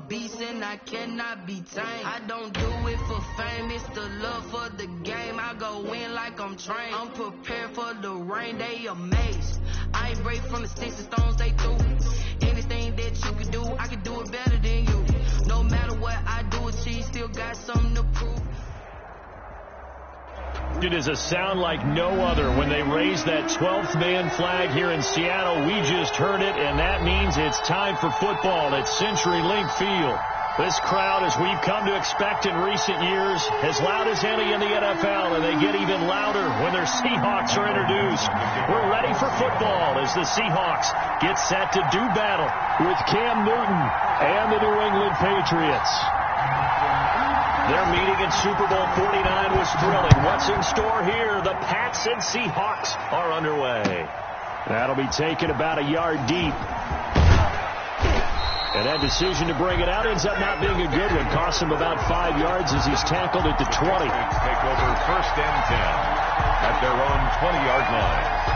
beast and I cannot be tamed. I don't do it for fame, it's the love for the game. I go in like I'm trained. I'm prepared for the rain, they amazed. I ain't break from the sticks and stones they threw. Anything that you can do, I can do it better than you. No matter what I do, achieve, still got something to prove. It is a sound like no other when they raise that 12th man flag here in Seattle. We just heard it, and that means it's time for football at CenturyLink Field. This crowd, as we've come to expect in recent years, as loud as any in the NFL, and they get even louder when their Seahawks are introduced. We're ready for football as the Seahawks get set to do battle with Cam Newton and the New England Patriots. Their meeting in Super Bowl 49 was thrilling. What's in store here? The Pats and Seahawks are underway. That'll be taken about a yard deep. And that decision to bring it out ends up not being a good one. Costs him about 5 yards as he's tackled at the 20. Take over 1st and 10 at their own 20-yard line.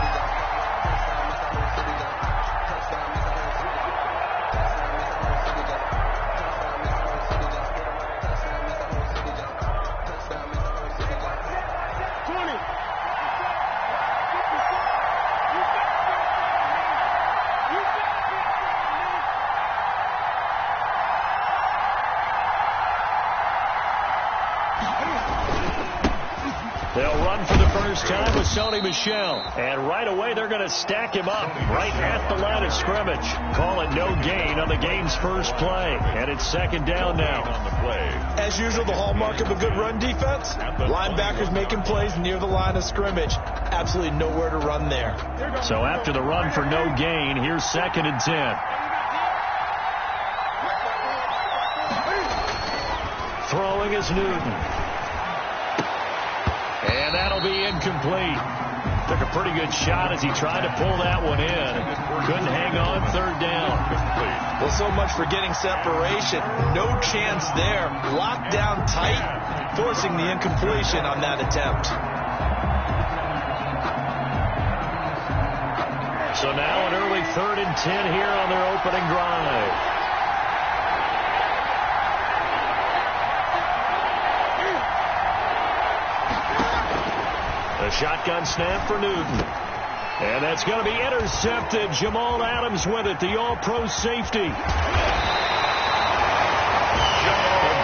They'll run for the first time with Sony Michel. And right away, they're going to stack him up right at the line of scrimmage. Call it no gain on the game's first play. And it's 2nd down now. As usual, the hallmark of a good run defense. Linebackers making plays near the line of scrimmage. Absolutely nowhere to run there. So after the run for no gain, here's 2nd and 10. Throwing is Newton. And that'll be incomplete. Took a pretty good shot as he tried to pull that one in. Couldn't hang on 3rd down. Well, so much for getting separation. No chance there. Locked down tight, forcing the incompletion on that attempt. So now an early 3rd and 10 here on their opening drive. A shotgun snap for Newton. And that's going to be intercepted. Jamal Adams with it, the all-pro safety. A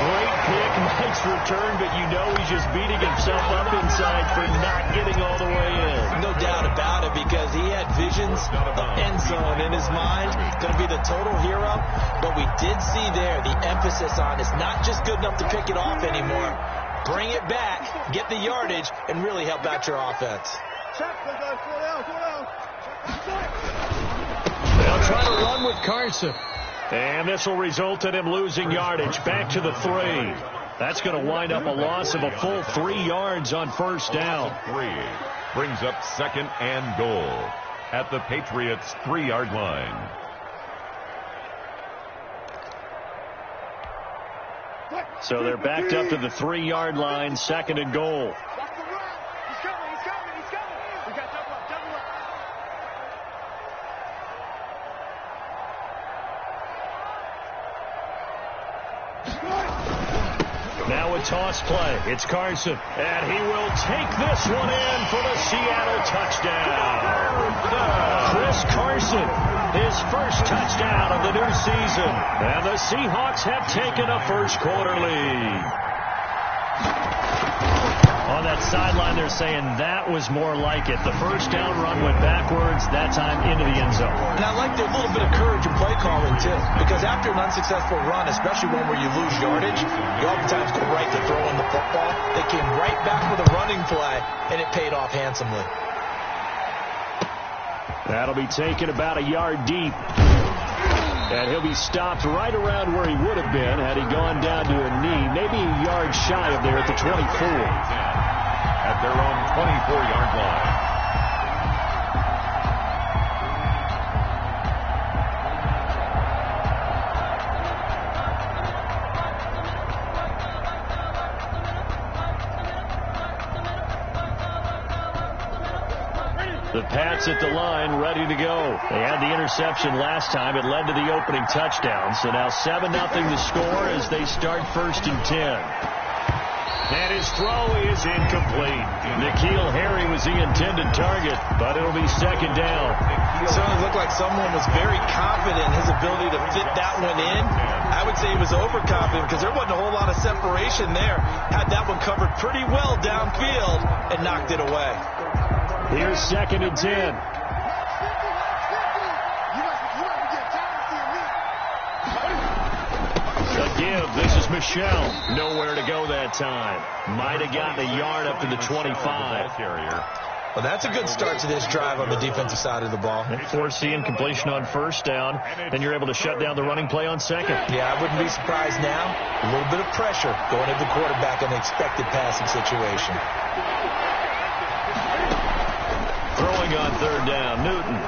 great pick, nice return, but you know he's just beating himself up inside for not getting all the way in. No doubt about it, because he had visions of end zone in his mind. Going to be the total hero. But we did see there the emphasis on it's not just good enough to pick it off anymore. Bring it back, get the yardage, and really help out your offense. They'll try to run with Carson. And this will result in him losing yardage. Back to the 3. That's going to wind up a loss of a full 3 yards on 1st down. 3 brings up 2nd and goal at the Patriots' 3-yard line. So they're backed up to the 3-yard line, 2nd and goal. Now a toss play. It's Carson. And he will take this one in for the Seattle touchdown. Chris Carson, his first touchdown of the new season. And the Seahawks have taken a first-quarter lead. On that sideline, they're saying that was more like it. The first down run went backwards, that time into the end zone. And I like their little bit of courage in play calling, too. Because after an unsuccessful run, especially one where you lose yardage, you oftentimes go right to throwing the football. They came right back with a running play, and it paid off handsomely. That'll be taken about a yard deep. And he'll be stopped right around where he would have been had he gone down to a knee, maybe a yard shy of there at the 24. At their own 24-yard line. The Pats at the line, ready to go. They had the interception last time. It led to the opening touchdown. So now 7-0 the score as they start 1st and 10. And his throw is incomplete. N'Keal Harry was the intended target, but it'll be 2nd down. It certainly looked like someone was very confident in his ability to fit that one in. I would say he was overconfident because there wasn't a whole lot of separation there. Had that one covered pretty well downfield and knocked it away. Here's 2nd and 10. Give. This is Michelle. Nowhere to go that time. Might have gotten a yard up to the 25. Well, that's a good start to this drive on the defensive side of the ball. Force the incompletion on 1st down, then you're able to shut down the running play on 2nd. Yeah, I wouldn't be surprised now. A little bit of pressure going at the quarterback in an expected passing situation. Throwing on 3rd down, Newton.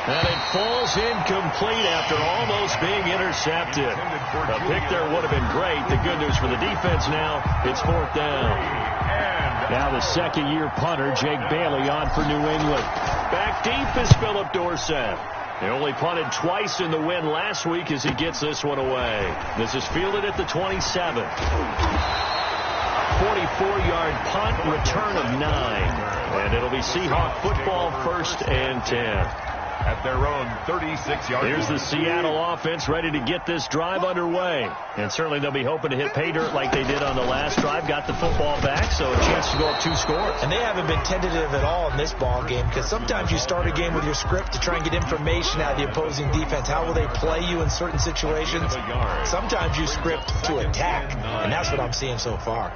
And it falls incomplete after almost being intercepted. A pick there would have been great. The good news for the defense now, it's 4th down. Now the 2nd-year punter, Jake Bailey, on for New England. Back deep is Philip Dorsett. They only punted twice in the win last week as he gets this one away. This is fielded at the 27. 44-yard punt, return of 9. And it'll be Seahawk football, 1st and 10. At their own 36-yard line. Here's the Seattle offense ready to get this drive underway. And certainly they'll be hoping to hit pay dirt like they did on the last drive. Got the football back, so a chance to go up 2 scores. And they haven't been tentative at all in this ball game because sometimes you start a game with your script to try and get information out of the opposing defense. How will they play you in certain situations? Sometimes you script to attack, and that's what I'm seeing so far.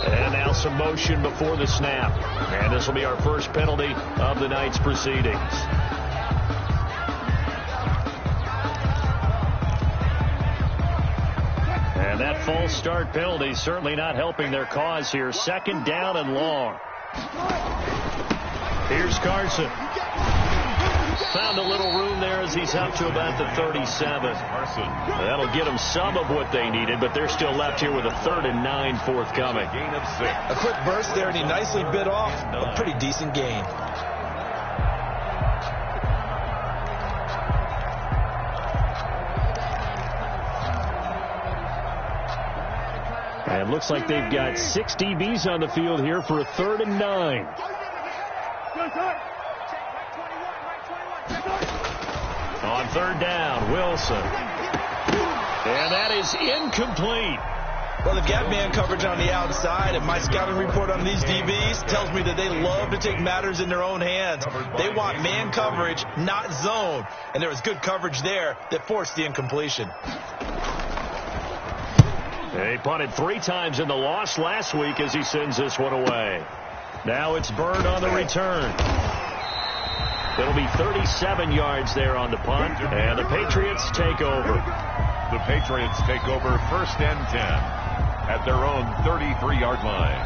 And now some motion before the snap. And this will be our first penalty of the night's proceedings. And that false start penalty certainly not helping their cause here. 2nd down and long. Here's Carson. Found a little room there as he's up to about the 37. That'll get them some of what they needed, but they're still left here with a 3rd and 9 forthcoming. A quick burst there, and he nicely bit off a pretty decent gain. And looks like they've got 6 DBs on the field here for a 3rd and 9. On 3rd down, Wilson. And that is incomplete. Well, they've got man coverage on the outside, and my scouting report on these DBs tells me that they love to take matters in their own hands. They want man coverage, not zone. And there was good coverage there that forced the incompletion. They punted 3 times in the loss last week as he sends this one away. Now it's Bird on the return. It'll be 37 yards there on the punt, and the Patriots take over. The Patriots take over 1st and 10 at their own 33-yard line.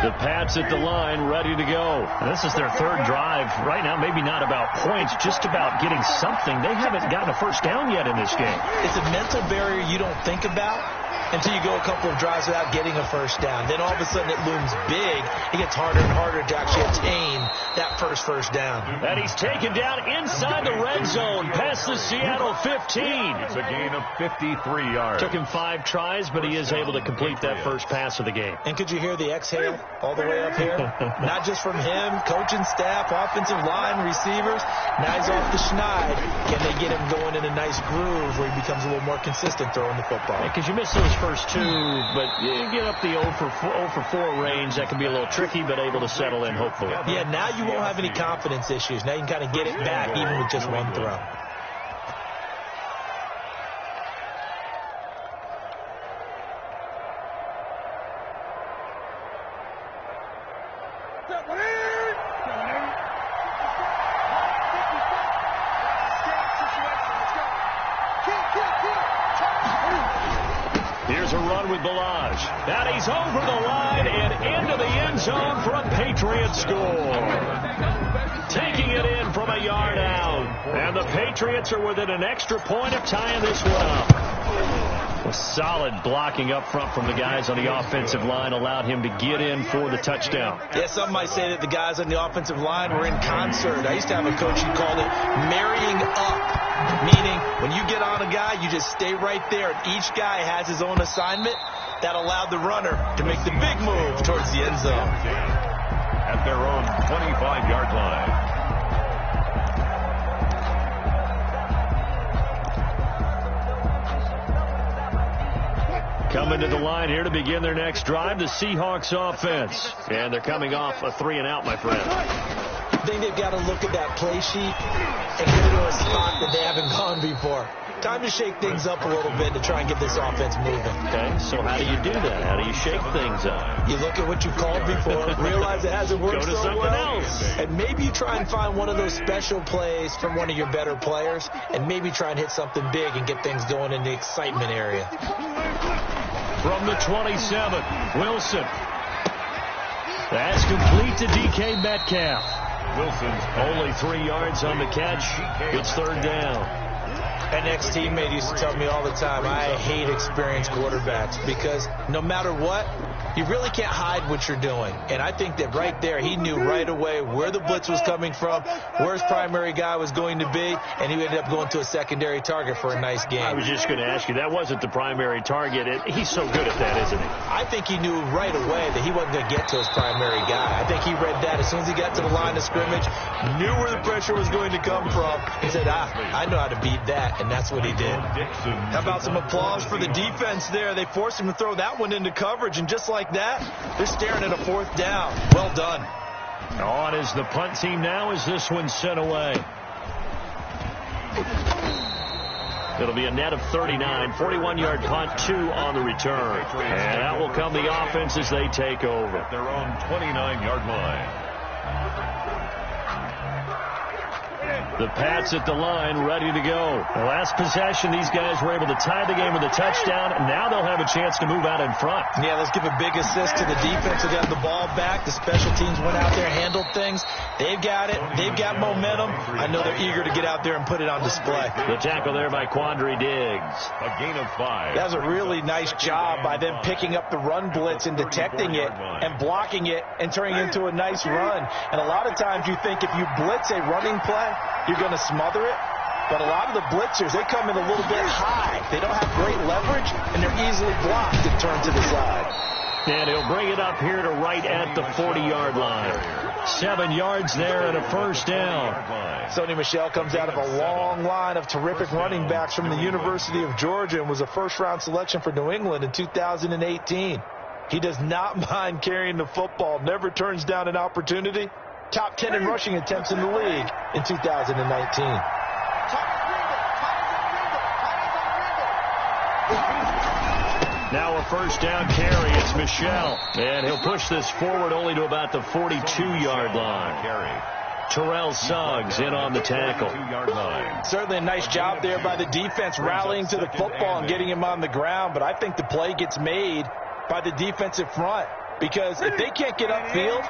The Pats at the line, ready to go. And this is their 3rd drive. Right now, maybe not about points, just about getting something. They haven't gotten a 1st down yet in this game. It's a mental barrier you don't think about until you go a couple of drives without getting a 1st down. Then all of a sudden it looms big. It gets harder and harder to actually attain that first down. And he's taken down inside the red zone past the Seattle 15. It's a gain of 53 yards. Took him 5 tries, but he is able to complete that first pass of the game. And could you hear the exhale all the way up here? Not just from him, coaching staff, offensive line, receivers. Now he's off the schneid. Can they get him going in a nice groove where he becomes a little more consistent throwing the football? Because you miss those first 2, but you get up the 0 for 4 range. That can be a little tricky, but able to settle in, hopefully. Yeah, now you won't have any confidence issues. Now you can kind of get it back even with just one throw. one with Balaj. And he's over the line and into the end zone for a Patriot score. Taking it in from a yard out. And the Patriots are within an extra point of tying this one up. A solid blocking up front from the guys on the offensive line allowed him to get in for the touchdown. Yeah, some might say that the guys on the offensive line were in concert. I used to have a coach who called it marrying up, meaning when you get on a guy, you just stay right there. And each guy has his own assignment. That allowed the runner to make the big move towards the end zone. At their own 25-yard line. Coming to the line here to begin their next drive, the Seahawks offense. And they're coming off a 3-and-out, my friend. I think they've got to look at that play sheet and get into a spot that they haven't gone before. Time to shake things up a little bit to try and get this offense moving. Okay, so how do you do that? How do you shake things up? You look at what you called before, realize it hasn't worked so well, else. and maybe you try and find one of those special plays from one of your better players, and maybe try and hit something big and get things going in the excitement area. From the 27, Wilson. That's complete to DK Metcalf. Wilson's Only 3 yards on the catch. It's third down. An ex-teammate used to tell me all the time, I hate experienced quarterbacks because no matter what, you really can't hide what you're doing. And I think that right there, he knew right away where the blitz was coming from, where his primary guy was going to be, and he ended up going to a secondary target for a nice game. I was just going to ask you, that wasn't the primary target. He's so good at that, isn't he? I think he knew right away that he wasn't going to get to his primary guy. I think he read that as soon as he got to the line of scrimmage, knew where the pressure was going to come from, and said, I know how to beat that, and that's what he did. How about some applause for the defense there? They forced him to throw that one into coverage, and just like that, they're staring at a fourth down. Well done. On is the punt team now as this one's sent away. It'll be a net of 39, 41-yard punt, 2 on the return. And that will come the offense as they take over. At their own 29-yard line. The Pats at the line, ready to go. The last possession, these guys were able to tie the game with a touchdown, and now they'll have a chance to move out in front. Yeah, let's give a big assist to the defense who got the ball back. The special teams went out there, handled things. They've got it. They've got momentum. I know they're eager to get out there and put it on display. The tackle there by QuandreDygg. A gain of 5. That was a really nice job by them picking up the run blitz and detecting it and blocking it and turning it into a nice run. And a lot of times you think if you blitz a running play, you're going to smother it. But a lot of the blitzers, they come in a little bit high. They don't have great leverage, and they're easily blocked and turned to the side. And he'll bring it up here to right at the 40-yard line. 7 yards there and a first down. Sony Michel comes out of a long line of terrific running backs from the University of Georgia and was a first-round selection for New England in 2018. He does not mind carrying the football, never turns down an opportunity. Top 10 in rushing attempts in the league in 2019. Now a first down carry. It's Michel. And he'll push this forward only to about the 42-yard line. Terrell Suggs in on the tackle. Certainly a nice job there by the defense rallying to the football and getting him on the ground. But I think the play gets made by the defensive front. Because if they can't get upfield,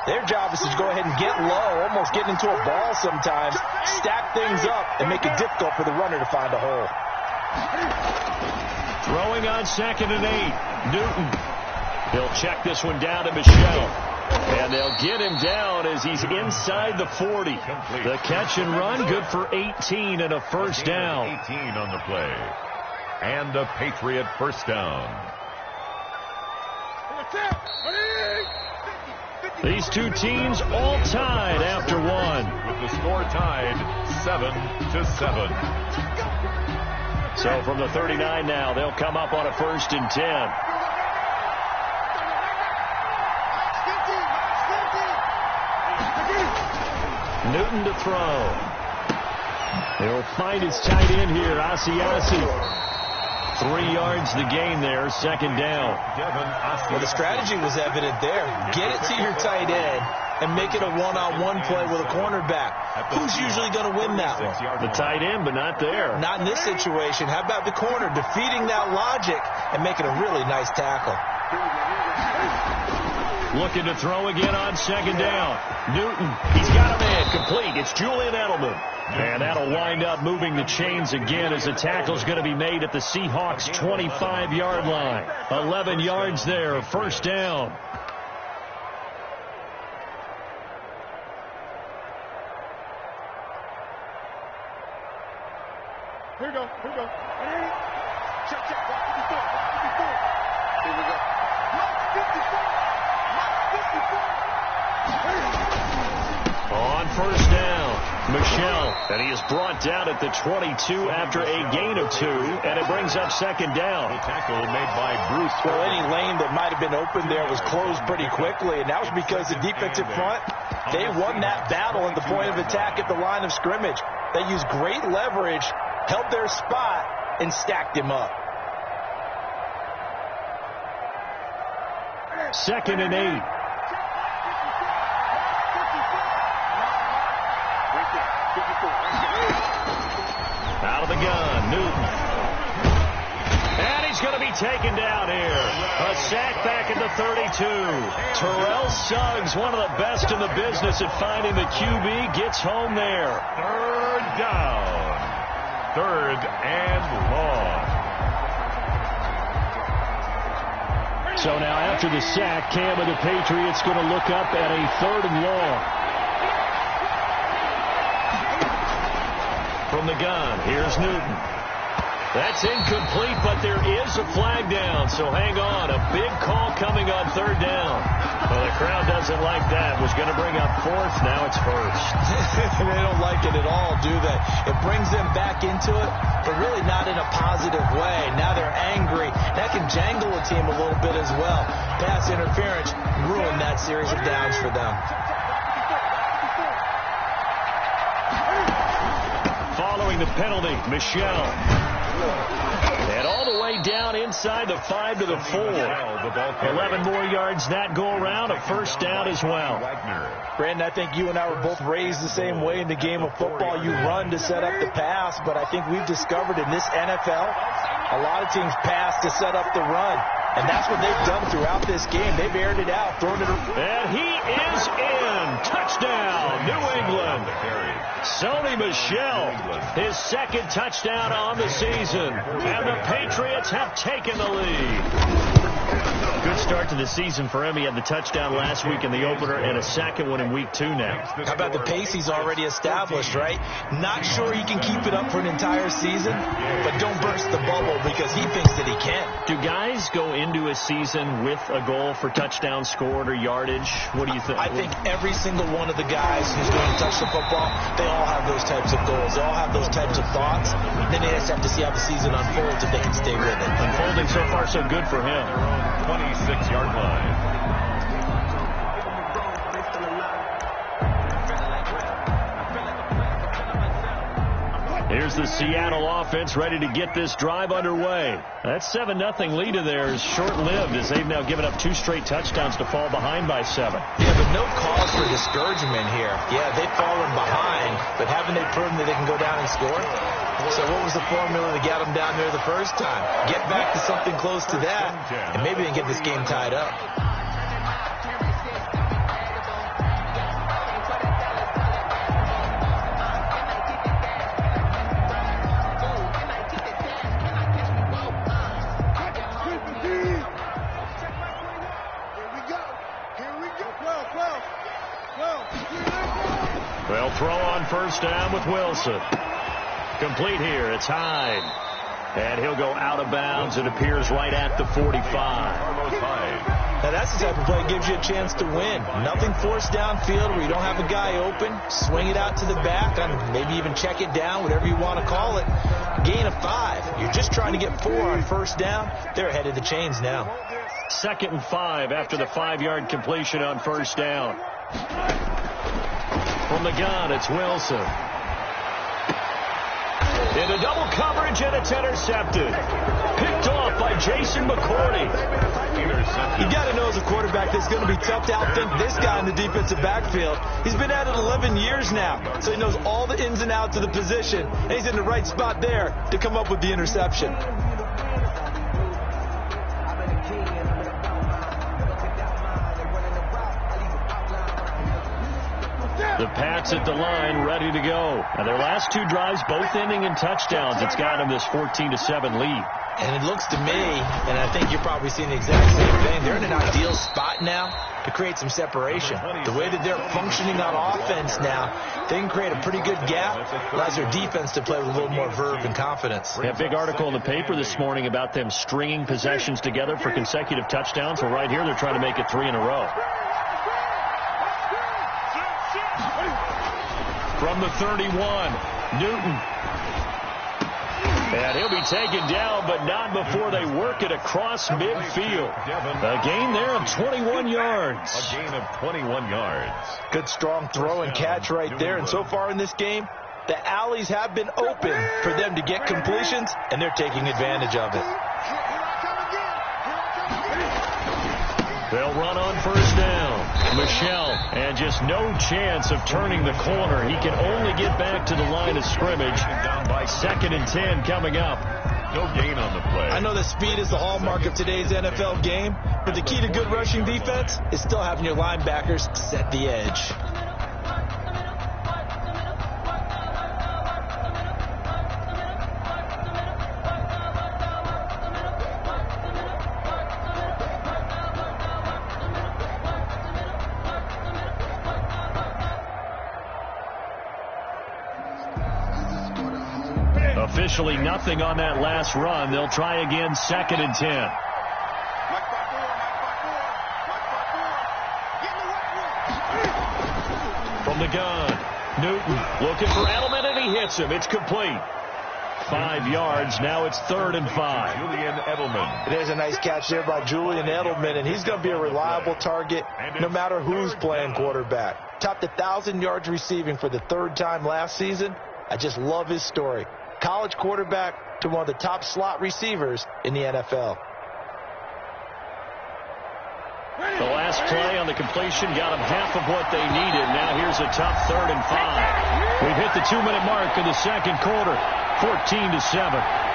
their job is to go ahead and get low, almost get into a ball sometimes, stack things up, and make it difficult for the runner to find a hole. Throwing on 2nd and 8. Newton. He'll check this one down to Michel. And they'll get him down as he's inside the 40. The catch and run, good for 18 and a first down. 18 on the play. And a Patriot first down. These two teams all tied after one. With the score tied 7-7. So from the 39 now, they'll come up on a 1st and 10. Newton to throw. He'll find his tight end here, Asiasi. 3 yards the gain there, 2nd down. Well, the strategy was evident there. Get it to your tight end, and make it a one-on-one play with a cornerback. Who's usually going to win that one? The tight end, but not there. Not in this situation. How about the corner defeating that logic and making a really nice tackle? Looking to throw again on second down. Newton, he's got a man complete. It's Julian Edelman. And that'll wind up moving the chains again as the tackle's going to be made at the Seahawks' 25-yard line. 11 yards there, first down. Here we go. Check. Watch 54. Here we go. Watch 54. On first down, Michel, and he is brought down at the 22 after a gain of 2, and it brings up second down. The tackle made by Bruce. Well, any lane that might have been open there was closed pretty quickly, and that was because the defensive front, they won that battle at the point of attack at the line of scrimmage. They used great leverage, held their spot, and stacked him up. 2nd and 8. Out of the gun, Newton. And he's going to be taken down here. A sack back at the 32. Terrell Suggs, one of the best in the business at finding the QB, gets home there. 3rd down. 3rd and long. So now after the sack, Cam of the Patriots going to look up at a 3rd and long. From the gun, here's Newton. That's incomplete, but there is a flag down, so hang on. A big call coming on 3rd down. Well, the crowd doesn't like that. Was going to bring up 4th, now it's 1st. They don't like it at all, do they? It brings them back into it, but really not in a positive way. Now they're angry. That can jangle a team a little bit as well. Pass interference ruined that series of downs for them. Following the penalty, Michel. And all the way down inside the 5 to the 4. 11 more yards that go around, a first down as well. Brandon, I think you and I were both raised the same way in the game of football. You run to set up the pass, but I think we've discovered in this NFL, a lot of teams pass to set up the run. And that's what they've done throughout this game. They've aired it out, thrown it around. And he is in. Touchdown, New England. Sonny Michel, his 2nd touchdown on the season. And the Patriots have taken the lead. Good start to the season for him. He had the touchdown last week in the opener and a 2nd one in week 2 now. How about the pace he's already established, right? Not sure he can keep it up for an entire season, but don't burst the bubble because he thinks that he can. Do guys go into a season with a goal for touchdown scored or yardage? What do you think? I think every single one of the guys who's going to touch the football, they all have those types of goals. They all have those types of thoughts. Then they just have to see how the season unfolds if they can stay with it. Unfolding so far so good for him. 26-yard line. Here's the Seattle offense ready to get this drive underway. That 7-0 lead of theirs short-lived as they've now given up 2 straight touchdowns to fall behind by 7. Yeah, but no cause for discouragement here. Yeah, they've fallen behind, but haven't they proven that they can go down and score? So what was the formula to get them down there the first time? Get back to something close to that, and maybe they can get this game tied up. Well, throw on first down with Wilson. Complete here. It's Hyde. And he'll go out of bounds. It appears right at the 45. Now that's the type of play that gives you a chance to win. Nothing forced downfield where you don't have a guy open. Swing it out to the back. Maybe even check it down, whatever you want to call it. Gain of 5. You're just trying to get 4 on first down. They're ahead of the chains now. 2nd and 5 after the 5-yard completion on first down. From the gun, it's Wilson. Into double coverage, and it's intercepted. Picked off by Jason McCourty. You got to know as a quarterback that it's going to be tough to outthink this guy in the defensive backfield. He's been at it 11 years now, so he knows all the ins and outs of the position, and he's in the right spot there to come up with the interception. The Pats at the line, ready to go. And their last two drives, both ending in touchdowns. It's got them this 14-7 lead. And it looks to me, and I think you're probably seeing the exact same thing, they're in an ideal spot now to create some separation. The way that they're functioning on offense now, they can create a pretty good gap, allows their defense to play with a little more verve and confidence. Yeah, big article in the paper this morning about them stringing possessions together for consecutive touchdowns. Well, right here, they're trying to make it 3 in a row. From the 31, Newton. And he'll be taken down, but not before they work it across midfield. A gain there of 21 yards. A gain of 21 yards. Good strong throw and catch right there. And so far in this game, the alleys have been open for them to get completions, and they're taking advantage of it. They'll run on first down. Michel, and just no chance of turning the corner. He can only get back to the line of scrimmage. By 2nd and 10 coming up. No gain on the play. I know that speed is the hallmark of today's NFL game, but the key to good rushing defense is still having your linebackers set the edge. Officially nothing on that last run. They'll try again, 2nd and 10. From the gun, Newton looking for Edelman, and he hits him. It's complete. 5 yards. Now it's 3rd and 5. Julian Edelman. There's a nice catch there by Julian Edelman, and he's going to be a reliable target no matter who's playing quarterback. Topped 1,000 yards receiving for the 3rd time last season. I just love his story. College quarterback to one of the top slot receivers in the NFL. The last play on the completion got them half of what they needed. Now here's a tough 3rd and 5. We've hit the 2-minute mark in the second quarter. 14-7.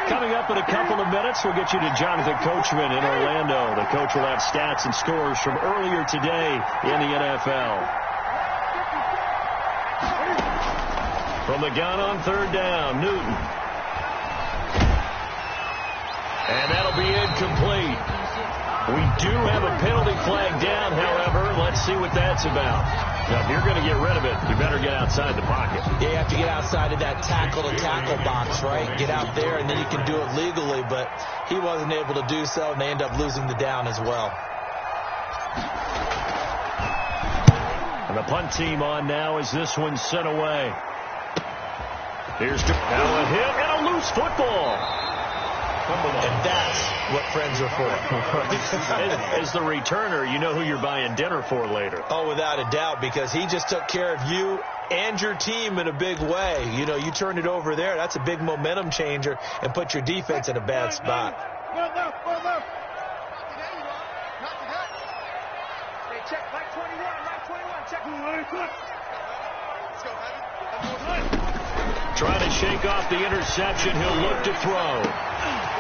Coming up in a couple of minutes, we'll get you to Jonathan Coachman in Orlando. The coach will have stats and scores from earlier today in the NFL. From the gun on 3rd down, Newton. And that'll be incomplete. We do have a penalty flag down, however. Let's see what that's about. Now, if you're going to get rid of it, you better get outside the pocket. Yeah, you have to get outside of that tackle-to-tackle box, right? Get out there, and then you can do it legally, but he wasn't able to do so, and they end up losing the down as well. And the punt team on now as this one's sent away. Here's now a hit and a loose football. And that's what friends are for. As the returner, you know who you're buying dinner for later. Oh, without a doubt, because he just took care of you and your team in a big way. You know, you turn it over there. That's a big momentum changer and put your defense in a bad spot. Check, Mike 21, Mike 21, check. Let's go, Trying to shake off the interception. He'll look to throw.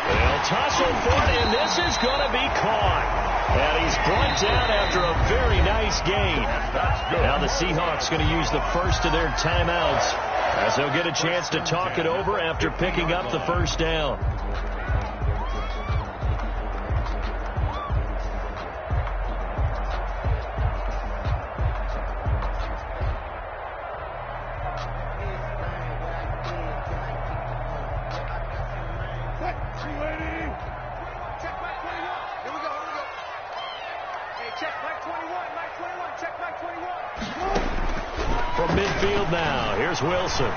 They'll tussle for it, and this is going to be caught. And he's brought down after a very nice gain. Now the Seahawks going to use the first of their timeouts as they'll get a chance to talk it over after picking up the first down. From midfield now, here's Wilson.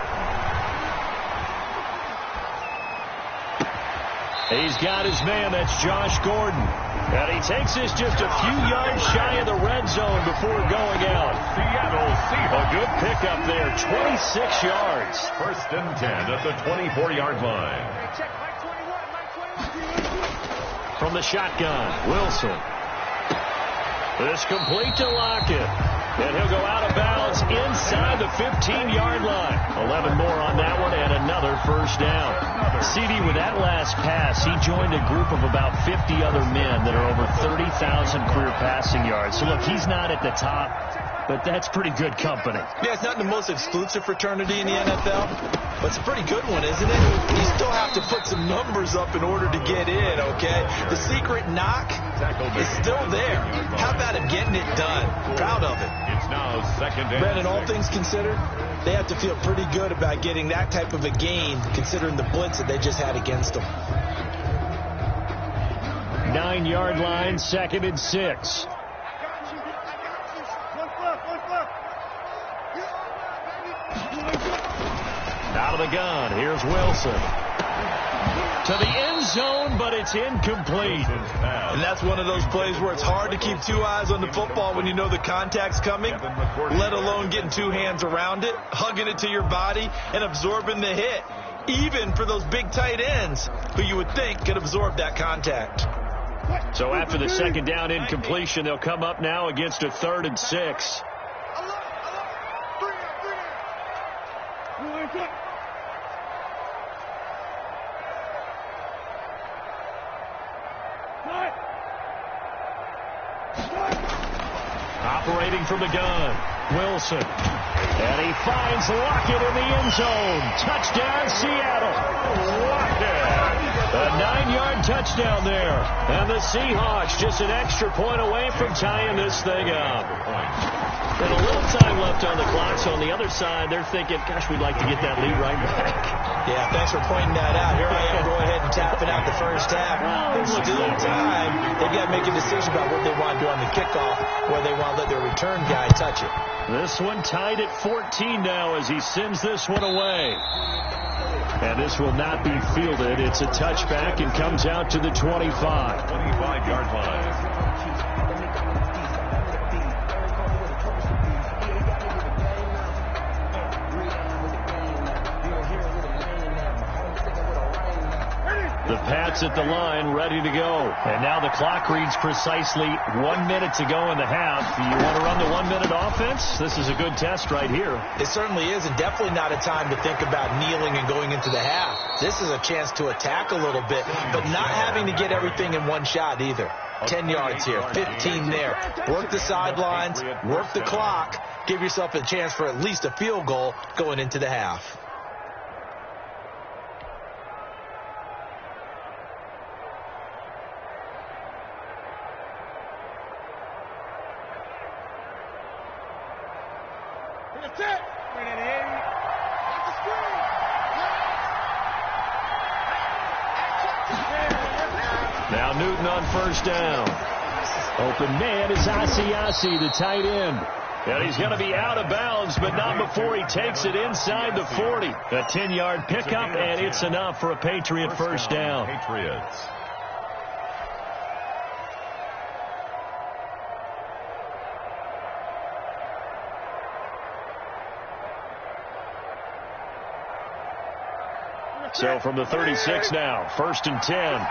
He's got his man, that's Josh Gordon. And he takes this just a few yards shy of the red zone before going out. Seattle Seahawks. A good pickup there, 26 yards. 1st and 10 at the 24-yard line. From the shotgun, Wilson. This complete to Lockett. And he'll go out of bounds inside the 15-yard line. 11 more on that one and another first down. CD, with that last pass, he joined a group of about 50 other men that are over 30,000 career passing yards. So, look, he's not at the top, but that's pretty good company. Yeah, it's not the most exclusive fraternity in the NFL, but it's a pretty good one, isn't it? You still have to put some numbers up in order to get in, okay? The secret knock is still there. How about him getting it done? Proud of it. It's now 2nd and Brandon, all 6. things considered, they have to feel pretty good about getting that type of a gain, considering the blitz that they just had against them. 9-yard line, 2nd and 6. Out of the gun, here's Wilson. To the end zone, but it's incomplete. And that's one of those plays where it's hard to keep two eyes on the football when you know the contact's coming, let alone getting two hands around it, hugging it to your body, and absorbing the hit, even for those big tight ends who you would think could absorb that contact. So after the 2nd down incompletion, they'll come up now against a 3rd and 6. Operating from the gun, Wilson. And he finds Lockett in the end zone. Touchdown, Seattle. Lockett. A 9-yard touchdown there. And the Seahawks just an extra point away from tying this thing up. And a little time left on the clock, so on the other side, they're thinking, gosh, we'd like to get that lead right back. Yeah, thanks for pointing that out. Here I am, go ahead and tapping out the first half. There's still time. They've got to make a decision about what they want to do on the kickoff, whether they want to let their return guy touch it. This one tied at 14 now as he sends this one away. And this will not be fielded. It's a touchback and comes out to the 25. 25-yard line. The Pats at the line, ready to go. And now the clock reads precisely 1 minute to go in the half. You want to run the 1-minute offense? This is a good test right here. It certainly is, and definitely not a time to think about kneeling and going into the half. This is a chance to attack a little bit, but not having to get everything in one shot either. 10 yards here, 15 there. Work the sidelines, work the clock, give yourself a chance for at least a field goal going into the half. Now Newton on first down. Open man is Asiasi, the tight end. And he's going to be out of bounds, but not before he takes it inside the 40. A 10-yard pickup, and it's enough for a Patriot first down. Patriots. So from the 36 now, 1st and 10.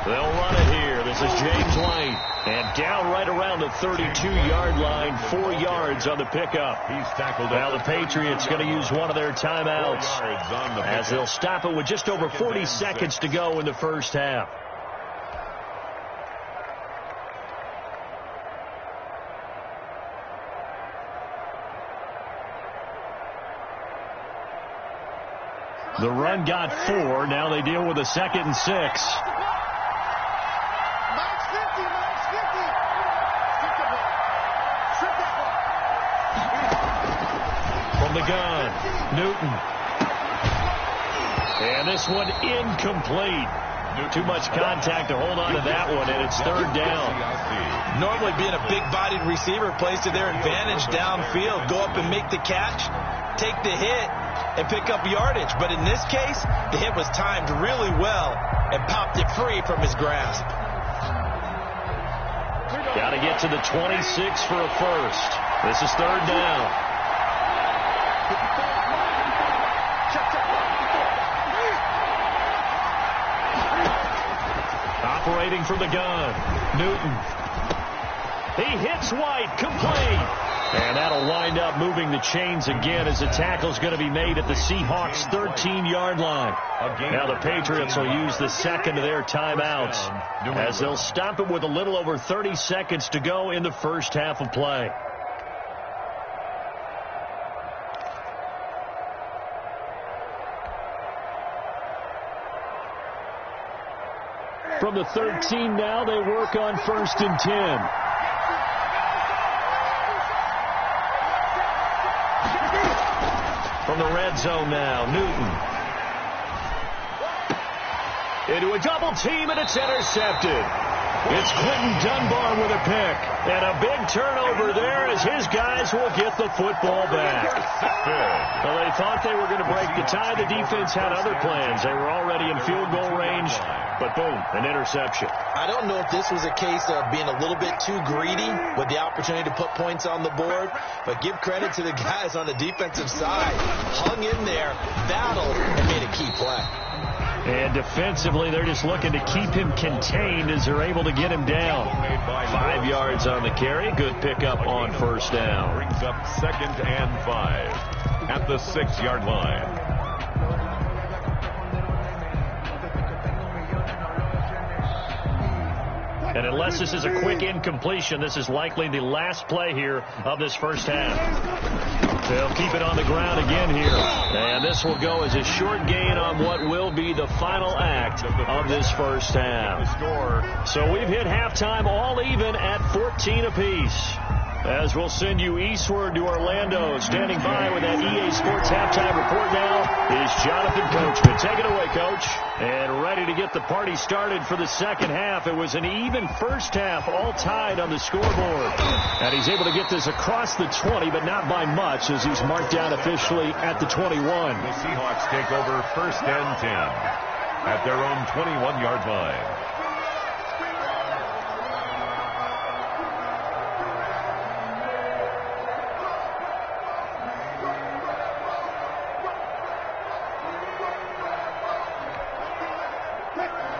They'll run it here. This is James White. And down right around the 32-yard line, 4 yards on the pickup. He's tackled. Now the Patriots going to use one of their timeouts as they'll stop it with just over 40 seconds to go in the first half. The run got 4. Now they deal with a 2nd and 6. From the gun, Newton. And this one incomplete. Too much contact to hold on to that one, and it's 3rd down. Normally being a big-bodied receiver plays to their advantage downfield. Go up and make the catch. take the hit and pick up yardage. But in this case, the hit was timed really well and popped it free from his grasp. Got to get to the 26 for a first. This is third down. Operating from the gun, Newton. He hits White, complete. And that'll wind up moving the chains again as the tackle's going to be made at the Seahawks' 13-yard line. Now the Patriots will use the second of their timeouts as they'll stop it with a little over 30 seconds to go in the first half of play. From the 13 now, they work on 1st and 10. From the red zone now, Newton. Into a double team, and it's intercepted. It's Quentin Dunbar with a pick. And a big turnover there as his guys will get the football back. Well, they thought they were going to break the tie. The defense had other plans. They were already in field goal range. But boom, an interception. I don't know if this was a case of being a little bit too greedy with the opportunity to put points on the board. But give credit to the guys on the defensive side. Hung in there, battled, and made a key play. And defensively, they're just looking to keep him contained as they're able to get him down. 5 yards on the carry. Good pickup on first down. Brings up 2nd and 5 at the 6-yard line. And unless this is a quick incompletion, this is likely the last play here of this first half. They'll keep it on the ground again here. And this will go as a short gain on what will be the final act of this first half. So we've hit halftime all even at 14 apiece. As we'll send you eastward to Orlando. Standing by with that EA Sports halftime report now is Jonathan Coachman. Take it away, Coach. And ready to get the party started for the second half. It was an even first half, all tied on the scoreboard. And he's able to get this across the 20, but not by much, as he's marked down officially at the 21. The Seahawks take over 1st and 10 at their own 21-yard line.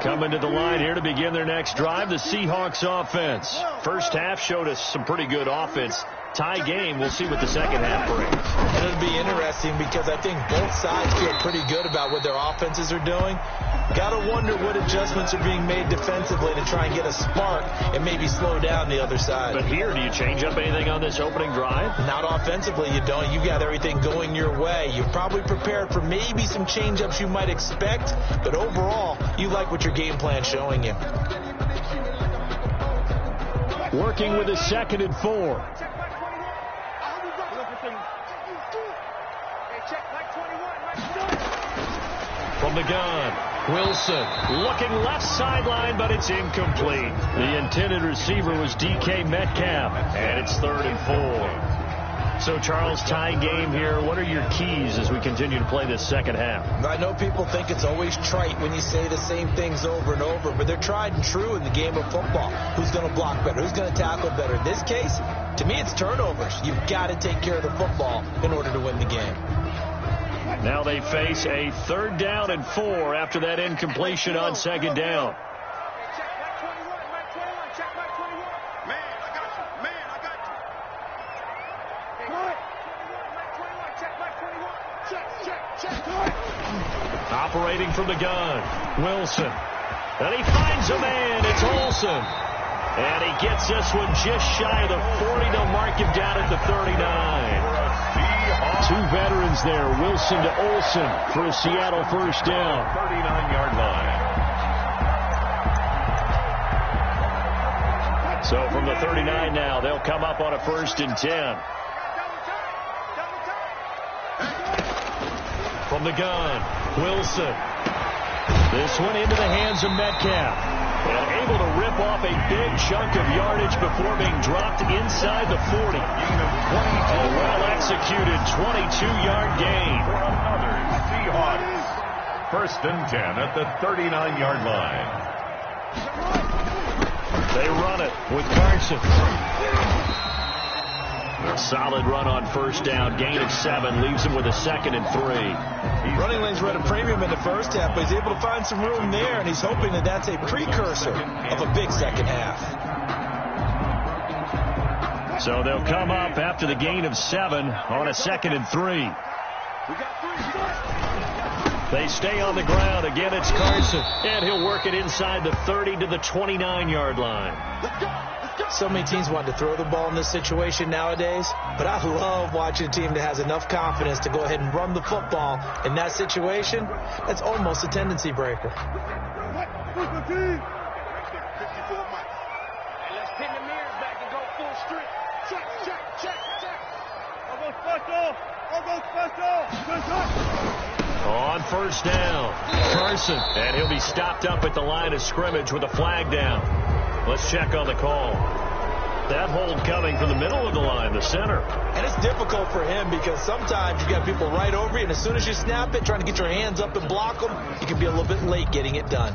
Coming to the line here to begin their next drive, the Seahawks offense. First half showed us some pretty good offense. Tie game. We'll see what the second half brings. And it'll be interesting because I think both sides feel pretty good about what their offenses are doing. Got to wonder what adjustments are being made defensively to try and get a spark and maybe slow down the other side. But here, do you change up anything on this opening drive? Not offensively, you don't. You got everything going your way. You're probably prepared for maybe some change-ups you might expect, but overall, you like what your game plan's showing you. Working with a 2nd and 4. From the gun, Wilson looking left sideline, but it's incomplete. The intended receiver was DK Metcalf, and it's 3rd and 4. So, Charles, tie game here. What are your keys as we continue to play this second half? I know people think it's always trite when you say the same things over and over, but they're tried and true in the game of football. Who's going to block better? Who's going to tackle better? In this case, to me, it's turnovers. You've got to take care of the football in order to win the game. Now they face a 3rd down and 4 after that incompletion on 2nd down. Operating from the gun, Wilson. And he finds a man. It's Olsen. And he gets this one just shy of the 40. They'll mark him down at the 39. Two veterans there, Wilson to Olsen for a Seattle first down. 39-yard line. So from the 39 now, they'll come up on a 1st and 10. From the gun, Wilson. This one into the hands of Metcalf. And able to rip off a big chunk of yardage before being dropped inside the 40. A well-executed 22-yard gain. For another Seahawks. First and 10 at the 39-yard line. They run it with Carson. A solid run on first down. Gain of 7 leaves him with a 2nd and 3. Running lanes were at a premium in the first half, but he's able to find some room there, and he's hoping that that's a precursor of a big second half. So they'll come up after the gain of 7 on a 2nd and 3. They stay on the ground. Again, it's Carson. And he'll work it inside the 30 to the 29-yard line. So many teams want to throw the ball in this situation nowadays, but I love watching a team that has enough confidence to go ahead and run the football. In that situation, that's almost a tendency breaker. Let's pin the mirrors back and go full strength. Check. Almost special. On first down, Carson. And he'll be stopped up at the line of scrimmage with a flag down. Let's check on the call. That hold coming from the middle of the line, the center. And it's difficult for him because sometimes you got people right over you, and as soon as you snap it, trying to get your hands up and block them, you can be a little bit late getting it done.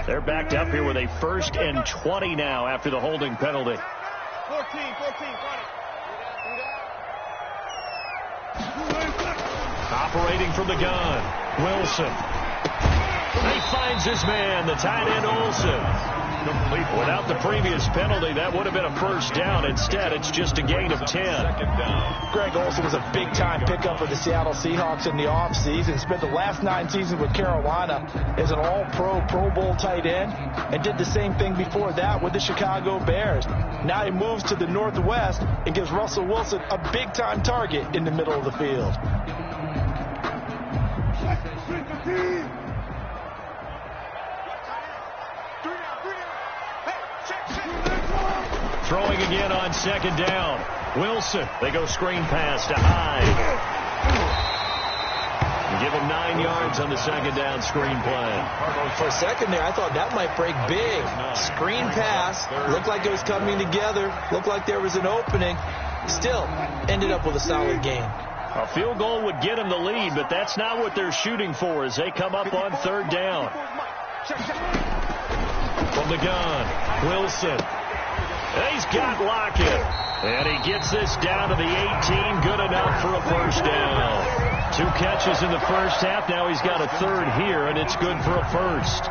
They're backed up here with a 1st and 20 now after the holding penalty. 14, Operating from the gun, Wilson. He finds his man, the tight end Olsen. Without the previous penalty, that would have been a first down. Instead, it's just a gain of 10. Greg Olsen was a big-time pickup for the Seattle Seahawks in the offseason. Spent the last 9 seasons with Carolina as an all-pro, Pro Bowl tight end, and did the same thing before that with the Chicago Bears. Now he moves to the Northwest and gives Russell Wilson a big-time target in the middle of the field. Throwing again on 2nd down. Wilson. They go screen pass to Hyde. And give him 9 yards on the 2nd down screen play. For a second there, I thought that might break big. Screen pass. Looked like it was coming together. Looked like there was an opening. Still ended up with a solid gain. A field goal would get him the lead, but that's not what they're shooting for as they come up on 3rd down. From the gun, Wilson. He's got Lockett. And he gets this down to the 18. Good enough for a first down. 2 catches in the first half. Now he's got a 3rd here, and it's good for a first.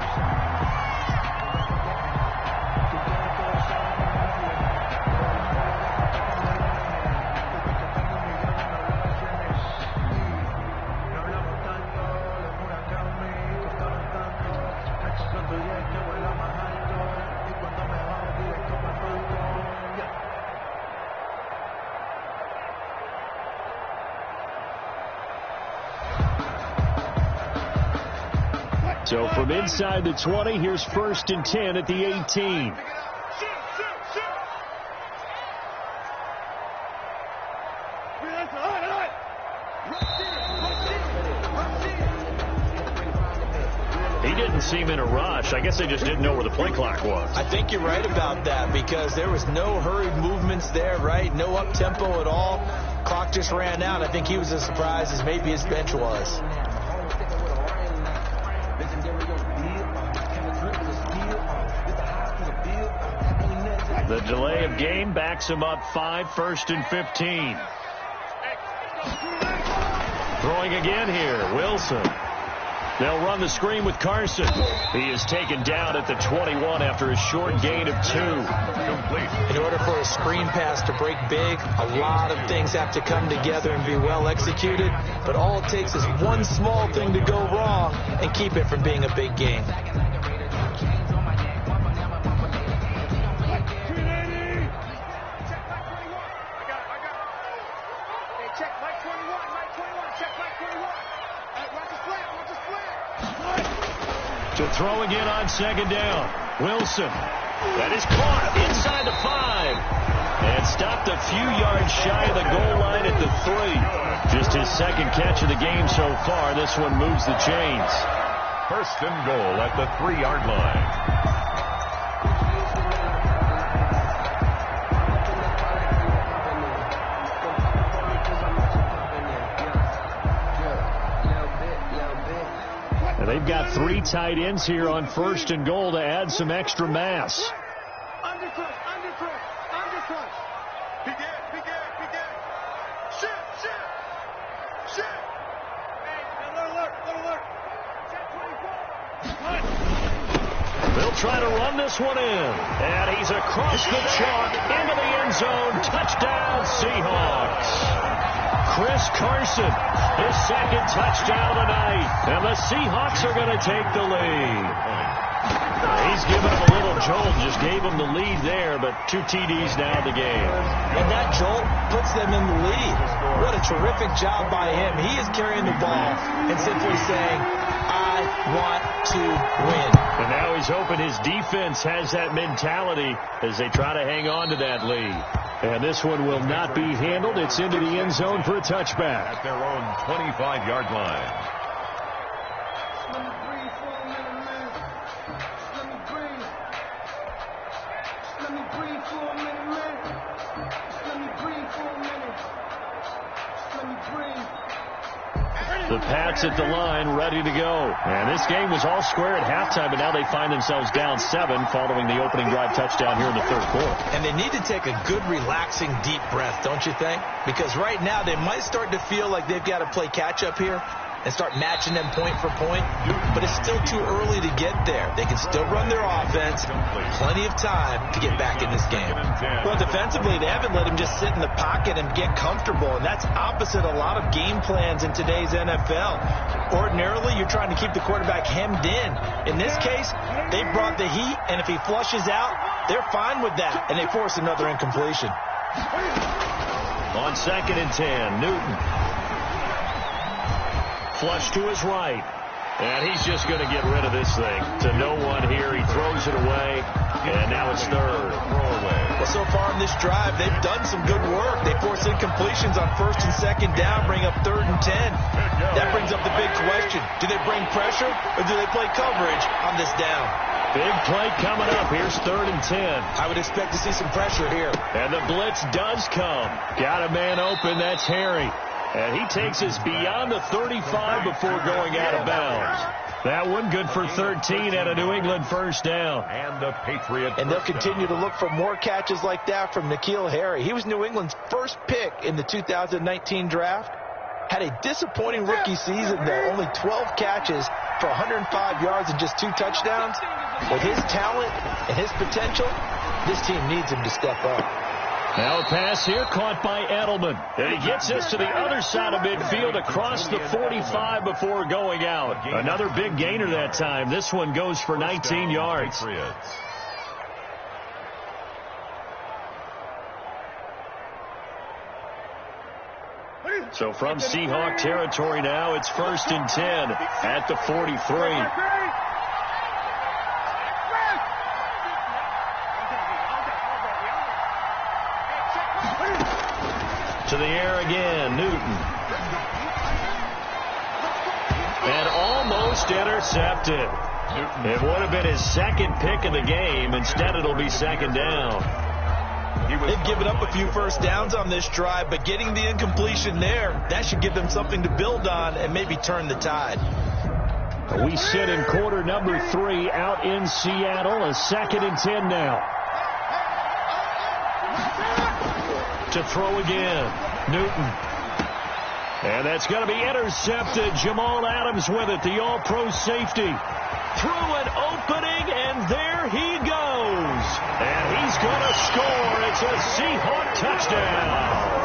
So from inside the 20, here's 1st and 10 at the 18. He didn't seem in a rush. I guess they just didn't know where the play clock was. I think you're right about that because there was no hurried movements there, right? No up-tempo at all. Clock just ran out. I think he was as surprised as maybe his bench was. The delay of game backs him up 5, 1st and 15. Throwing again here, Wilson. They'll run the screen with Carson. He is taken down at the 21 after a short gain of 2. In order for a screen pass to break big, a lot of things have to come together and be well executed. But all it takes is one small thing to go wrong and keep it from being a big gain. To throw again on 2nd down. Wilson. That is caught inside the 5. And stopped a few yards shy of the goal line at the 43. Just his second catch of the game so far. This one moves the chains. First and goal at the 3-yard line. And they've got 3 tight ends here on first and goal to add some extra mass. Undercut. Begin. Shit. Hey, alert. They'll try to run this one in. And he's across the chalk into the end zone. Touchdown, Seahawks. Chris Carson, his second touchdown of the night. And the Seahawks are going to take the lead. He's given him a little jolt, just gave him the lead there, but 2 TDs now in the game. And that jolt puts them in the lead. What a terrific job by him. He is carrying the ball and simply saying, I want to win. And now he's hoping his defense has that mentality as they try to hang on to that lead. And this one will not be handled. It's into the end zone for a touchback. At their own 25-yard line. Let me breathe for a minute, man. Let me breathe. Let me breathe for a minute, man. Let me breathe for a minute. Let me breathe. The Pats at the line, ready to go. And this game was all square at halftime, but now they find themselves down 7 following the opening drive touchdown here in the third quarter. And they need to take a good, relaxing, deep breath, don't you think? Because right now they might start to feel like they've got to play catch-up here and start matching them point for point. But it's still too early to get there. They can still run their offense. Plenty of time to get back in this game. Well, defensively, they haven't let him just sit in the pocket and get comfortable. And that's opposite a lot of game plans in today's NFL. Ordinarily, you're trying to keep the quarterback hemmed in. In this case, they brought the heat, and if he flushes out, they're fine with that. And they force another incompletion. On 2nd and 10, Newton. Flush to his right. And he's just going to get rid of this thing. To no one here. He throws it away. And now it's third. Well, so far in this drive, they've done some good work. They force incompletions on 1st and 2nd down, bring up 3rd and 10. That brings up the big question. Do they bring pressure or do they play coverage on this down? Big play coming up. Here's 3rd and 10. I would expect to see some pressure here. And the blitz does come. Got a man open. That's Harry. And he takes us beyond the 35 before going out of bounds. That one good for 13 and a New England first down. And the Patriots. And they'll continue to look for more catches like that from N'Keal Harry. He was New England's first pick in the 2019 draft. Had a disappointing rookie season, though. Only 12 catches for 105 yards and just 2 touchdowns. With his talent and his potential, this team needs him to step up. Now a pass here caught by Edelman. And he gets us to the other side of midfield across the 45 before going out. Another big gainer that time. This one goes for 19 yards. So from Seahawk territory now, it's 1st and 10 at the 43. To the air again, Newton. And almost intercepted. It would have been his second pick of the game. Instead, it'll be 2nd down. They've given up a few first downs on this drive, but getting the incompletion there, that should give them something to build on and maybe turn the tide. We sit in quarter number 3 out in Seattle. A 2nd and 10 now. To throw again, Newton. And that's going to be intercepted. Jamal Adams with it, the all-pro safety. Through an opening, and there he goes. And he's going to score. It's a Seahawk touchdown.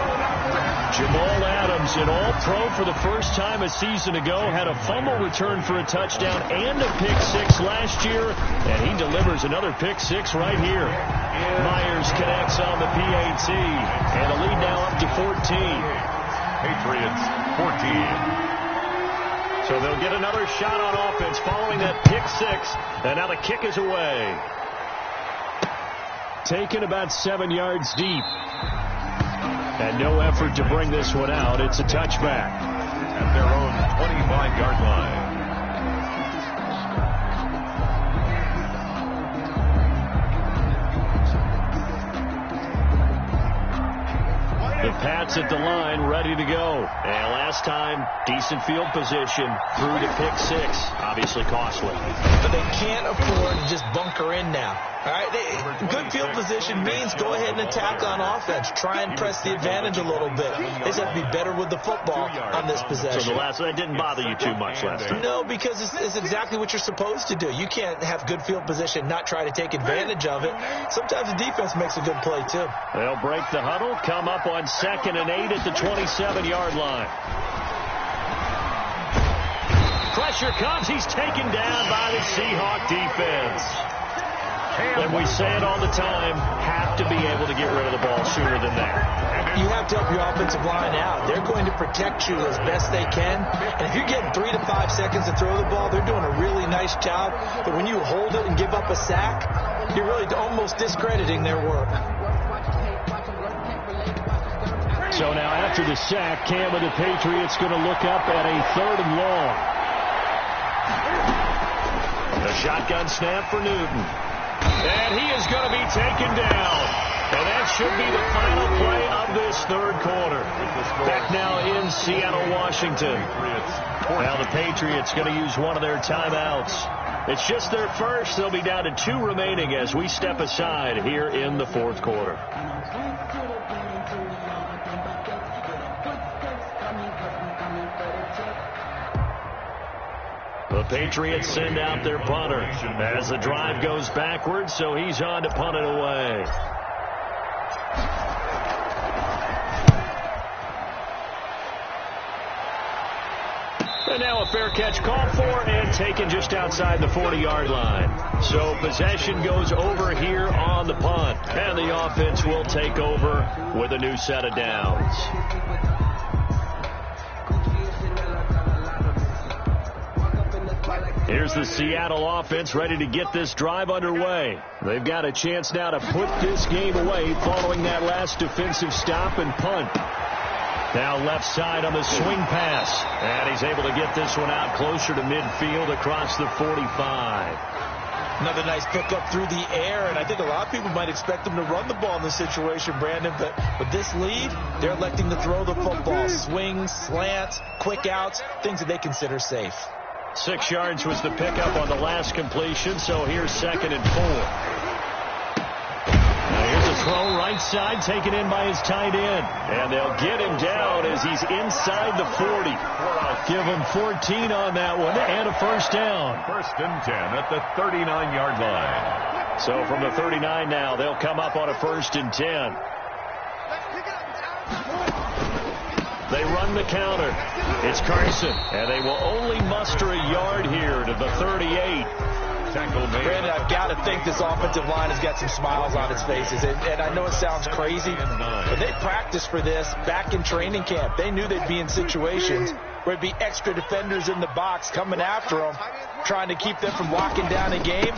Jamal Adams, an all-pro for the first time a season ago, had a fumble return for a touchdown and a pick-6 last year, and he delivers another pick-6 right here. Myers connects on the PAT, and the lead now up to 14. Patriots 14. So they'll get another shot on offense following that pick-6, and now the kick is away. Taken about 7 yards deep. And no effort to bring this one out. It's a touchback. At their own 25-yard line. The Pats at the line, ready to go. And last time, decent field position, through to pick six. Obviously costly. But they can't afford to just bunker in now. All right, good field position means go ahead and attack on offense. Try and press the advantage a little bit. They just have to be better with the football on this possession. So that didn't bother you too much last time? No, because it's exactly what you're supposed to do. You can't have good field position, not try to take advantage of it. Sometimes the defense makes a good play, too. They'll break the huddle, come up on 2nd and 8 at the 27-yard line. Pressure comes. He's taken down by the Seahawk defense. And we say it all the time, have to be able to get rid of the ball sooner than that. You have to help your offensive line out. They're going to protect you as best they can. And if you're getting 3 to 5 seconds to throw the ball, they're doing a really nice job. But when you hold it and give up a sack, you're really almost discrediting their work. So now after the sack, Cam of the Patriots going to look up at a 3rd and long. The shotgun snap for Newton. And he is going to be taken down. And that should be the final play of this 3rd quarter. Back now in Seattle, Washington. Now the Patriots going to use one of their timeouts. It's just their first. They'll be down to 2 remaining as we step aside here in the 4th quarter. The Patriots send out their punter as the drive goes backwards, so he's on to punt it away. And now a fair catch called for and taken just outside the 40-yard line. So possession goes over here on the punt, and the offense will take over with a new set of downs. Here's the Seattle offense ready to get this drive underway. They've got a chance now to put this game away following that last defensive stop and punt. Now left side on the swing pass. And he's able to get this one out closer to midfield across the 45. Another nice pickup through the air, and I think a lot of people might expect them to run the ball in this situation, Brandon, but with this lead, they're electing to throw the football. Swings, slants, quick outs, things that they consider safe. 6 yards was the pickup on the last completion, so here's 2nd and 4. Now here's a throw right side taken in by his tight end. And they'll get him down as he's inside the 40. Give him 14 on that one and a first down. 1st and 10 at the 39-yard line. So from the 39 now, they'll come up on a 1st and 10. They run the counter. It's Carson, and they will only muster a yard here to the 38. Brandon, I've got to think this offensive line has got some smiles on its faces. And I know it sounds crazy, but they practiced for this back in training camp. They knew they'd be in situations where it'd be extra defenders in the box coming after them, trying to keep them from locking down a game.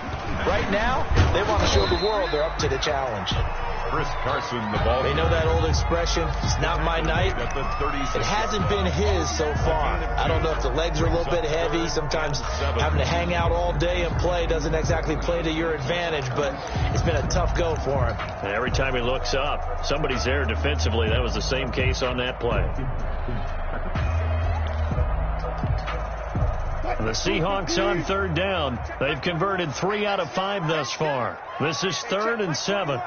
Right now, they want to show the world they're up to the challenge. Chris Carson, the ball. They know that old expression, it's not my night. It hasn't been his so far. I don't know if the legs are a little bit heavy. Sometimes having to hang out all day and play doesn't exactly play to your advantage, but it's been a tough go for him. And every time he looks up, somebody's there defensively. That was the same case on that play. The Seahawks on 3rd down. They've converted 3 out of 5 thus far. This is 3rd and 7.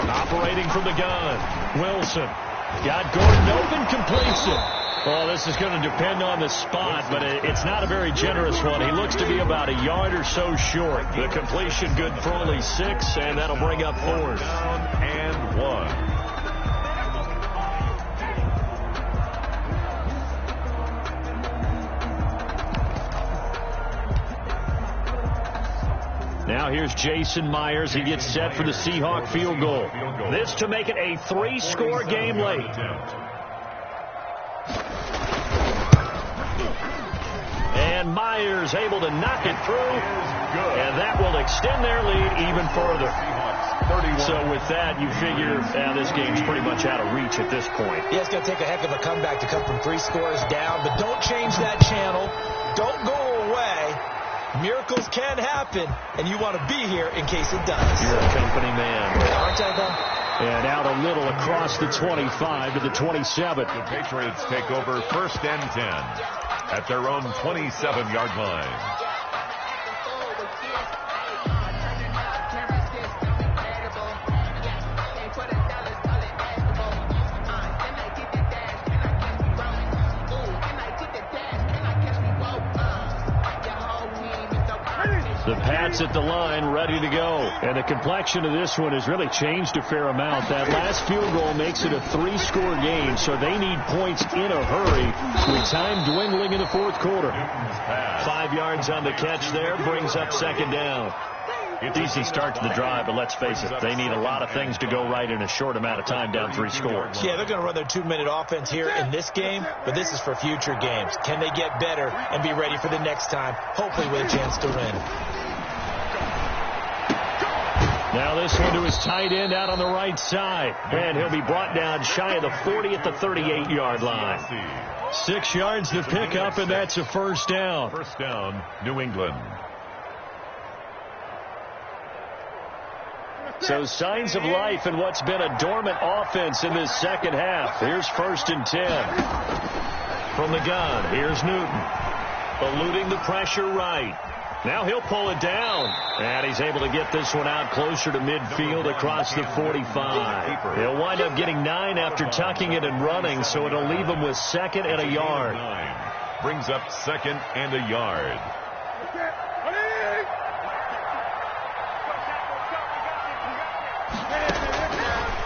Operating from the gun, Wilson. Got Gordon open, completes it. Oh, this is going to depend on the spot, but it's not a very generous one. He looks to be about a yard or so short. The completion good for only 6, and that'll bring up 4th. Down and 1. Now here's Jason Myers. He gets set for the Seahawk field goal. This to make it a 3-score game late. And Myers able to knock it through. And that will extend their lead even further. So with that, you figure this game's pretty much out of reach at this point. Yeah, it's going to take a heck of a comeback to come from 3 scores down, but don't change that channel. Don't go away. Miracles can happen, and you want to be here in case it does. You're a company man. Aren't I, though? And out a little across the 25 to the 27. The Patriots take over 1st and 10 at their own 27-yard line. The Pats at the line, ready to go. And the complexion of this one has really changed a fair amount. That last field goal makes it a 3-score game, so they need points in a hurry with time dwindling in the 4th quarter. 5 yards on the catch there, brings up 2nd down. Decent start to the drive, but let's face it, they need a lot of things to go right in a short amount of time down 3 scores. Yeah, they're going to run their 2-minute offense here in this game, but this is for future games. Can they get better and be ready for the next time, hopefully with a chance to win? Now this one to his tight end out on the right side. And he'll be brought down shy of the 40 at the 38-yard line. 6 yards to pick up, and that's a 1st down. 1st down, New England. So signs of life in what's been a dormant offense in this 2nd half. Here's 1st and 10. From the gun, here's Newton. Eluding the pressure right. Now he'll pull it down. And he's able to get this one out closer to midfield across the 45. He'll wind up getting 9 after tucking it and running, so it'll leave him with 2nd and a yard. Brings up 2nd and a yard.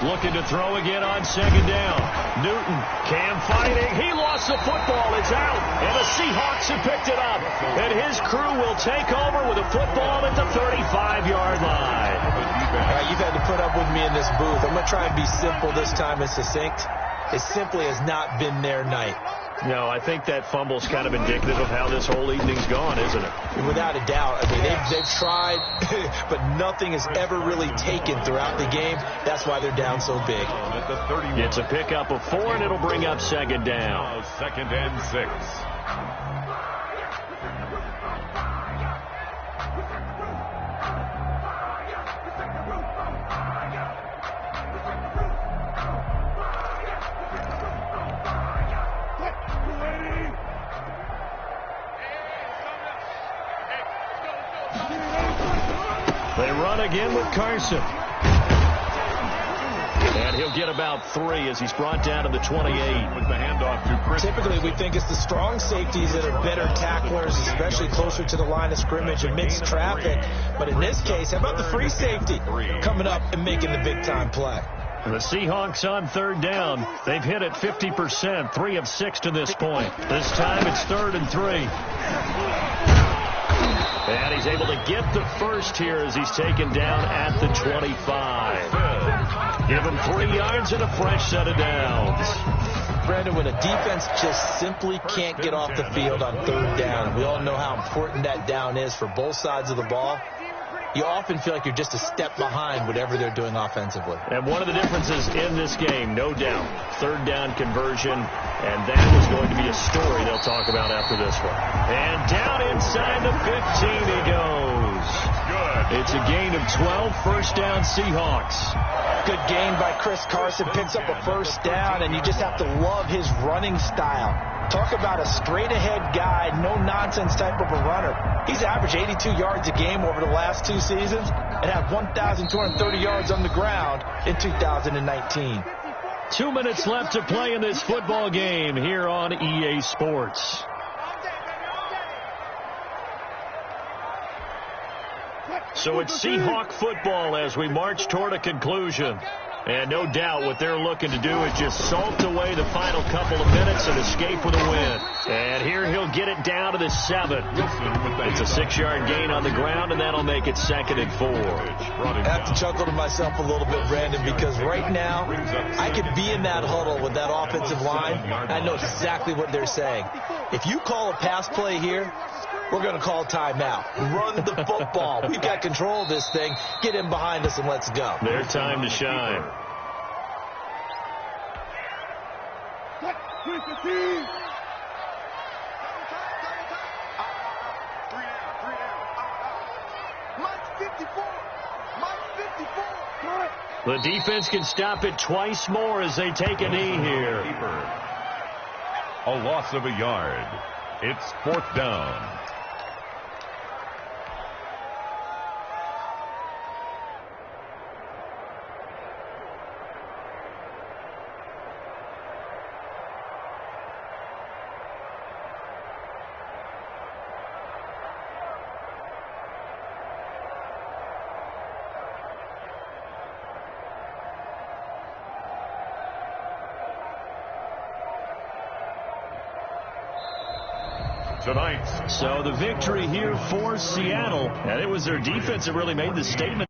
Looking to throw again on 2nd down. Newton, Cam fighting. He lost the football. It's out. And the Seahawks have picked it up. And his crew will take over with a football at the 35-yard line. All right, you've had to put up with me in this booth. I'm going to try and be simple this time and succinct. It simply has not been their night. No, I think that fumble's kind of indicative of how this whole evening's gone, isn't it? Without a doubt. I mean, they've tried, but nothing has ever really taken throughout the game. That's why they're down so big. It's a pickup of 4, and it'll bring up 2nd down. 2nd and 6. They run again with Carson. And he'll get about 3 as he's brought down to the 28. With the handoff to Chris. Typically, we think it's the strong safeties that are better tacklers, especially closer to the line of scrimmage amidst traffic. But in this case, how about the free safety coming up and making the big-time play? The Seahawks on 3rd down. They've hit it 50%, 3 of 6 to this point. This time it's 3rd and 3. And he's able to get the first here as he's taken down at the 25. Give him 3 yards and a fresh set of downs. Brandon, when a defense just simply can't get off the field on 3rd down, we all know how important that down is for both sides of the ball. You often feel like you're just a step behind whatever they're doing offensively. And one of the differences in this game, no doubt, 3rd down conversion, and that is going to be a story they'll talk about after this one. And down inside the 15 he goes. Good. It's a gain of 12, 1st down Seahawks. Good gain by Chris Carson, picks up a 1st down, and you just have to love his running style. Talk about a straight-ahead guy, no-nonsense type of a runner. He's averaged 82 yards a game over the last 2 seasons and had 1,230 yards on the ground in 2019. 2 minutes left to play in this football game here on EA Sports. So it's Seahawk football as we march toward a conclusion. And no doubt what they're looking to do is just salt away the final couple of minutes and escape with a win. And here he'll get it down to the 7. It's a 6-yard gain on the ground, and that'll make it 2nd and 4. I have to chuckle to myself a little bit, Brandon, because right now I could be in that huddle with that offensive line. I know exactly what they're saying. If you call a pass play here, we're going to call timeout. Run the football. We've got control of this thing. Get in behind us and let's go. Their time to shine. The defense can stop it twice more as they take a knee here. A loss of a yard. It's 4th down. Tonight. So the victory here for Seattle, and it was their defense that really made the statement.